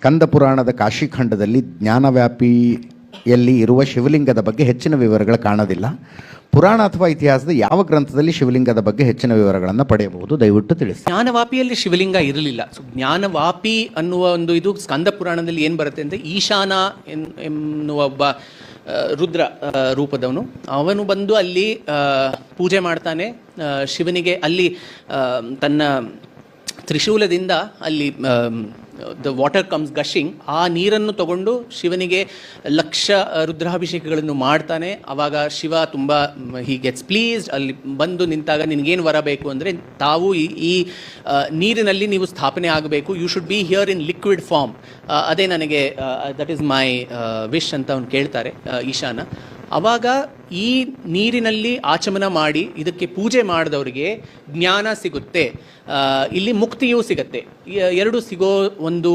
ಸ್ಕಂದ ಪುರಾಣದ ಕಾಶಿಖಂಡದಲ್ಲಿ ಜ್ಞಾನವ್ಯಾಪಿಯಲ್ಲಿ ಇರುವ ಶಿವಲಿಂಗದ ಬಗ್ಗೆ ಹೆಚ್ಚಿನ ವಿವರಗಳು ಕಾಣೋದಿಲ್ಲ. ಪುರಾಣ ಅಥವಾ ಇತಿಹಾಸದ ಯಾವ ಗ್ರಂಥದಲ್ಲಿ ಶಿವಲಿಂಗದ ಬಗ್ಗೆ ಹೆಚ್ಚಿನ ವಿವರಗಳನ್ನು ಪಡೆಯಬಹುದು? ದಯವಿಟ್ಟು ತಿಳಿಸಿ. ಜ್ಞಾನವಾಪಿಯಲ್ಲಿ ಶಿವಲಿಂಗ ಇರಲಿಲ್ಲ. ಜ್ಞಾನವಾಪಿ ಅನ್ನುವ ಒಂದು ಇದು ಸ್ಕಂದ ಪುರಾಣದಲ್ಲಿ ಏನು ಬರುತ್ತೆ ಅಂದರೆ, ಈಶಾನ ಎನ್ನುವ ಒಬ್ಬ ರುದ್ರ ರೂಪದವನು, ಅವನು ಬಂದು ಅಲ್ಲಿ ಪೂಜೆ ಮಾಡ್ತಾನೆ ಶಿವನಿಗೆ. ಅಲ್ಲಿ ತನ್ನ ತ್ರಿಶೂಲದಿಂದ ಅಲ್ಲಿ ದ ವಾಟರ್ ಕಮ್ಸ್ ಗಶಿಂಗ್, ಆ ನೀರನ್ನು ತಗೊಂಡು ಶಿವನಿಗೆ ಲಕ್ಷ ರುದ್ರಾಭಿಷೇಕಗಳನ್ನು ಮಾಡ್ತಾನೆ. ಆವಾಗ ಶಿವ ತುಂಬ ಹಿ ಗೆಟ್ಸ್ ಪ್ಲೀಸ್ಡ್. ಅಲ್ಲಿ ಬಂದು ನಿಂತಾಗ ನಿನಗೇನು ವರ ಬೇಕು ಅಂದರೆ, ತಾವು ಈ ನೀರಿನಲ್ಲಿ ನೀವು ಸ್ಥಾಪನೆ ಆಗಬೇಕು, you should be here in liquid form, ಅದೇ ನನಗೆ ದಟ್ ಈಸ್ ಮೈ ವಿಶ್ ಅಂತ ಅವನು ಕೇಳ್ತಾರೆ ಈಶಾನ. ಆವಾಗ ಈ ನೀರಿನಲ್ಲಿ ಆಚಮನ ಮಾಡಿ ಇದಕ್ಕೆ ಪೂಜೆ ಮಾಡಿದವರಿಗೆ ಜ್ಞಾನ ಸಿಗುತ್ತೆ, ಇಲ್ಲಿ ಮುಕ್ತಿಯೂ ಸಿಗುತ್ತೆ. ಎರಡು ಸಿಗೋ ಒಂದು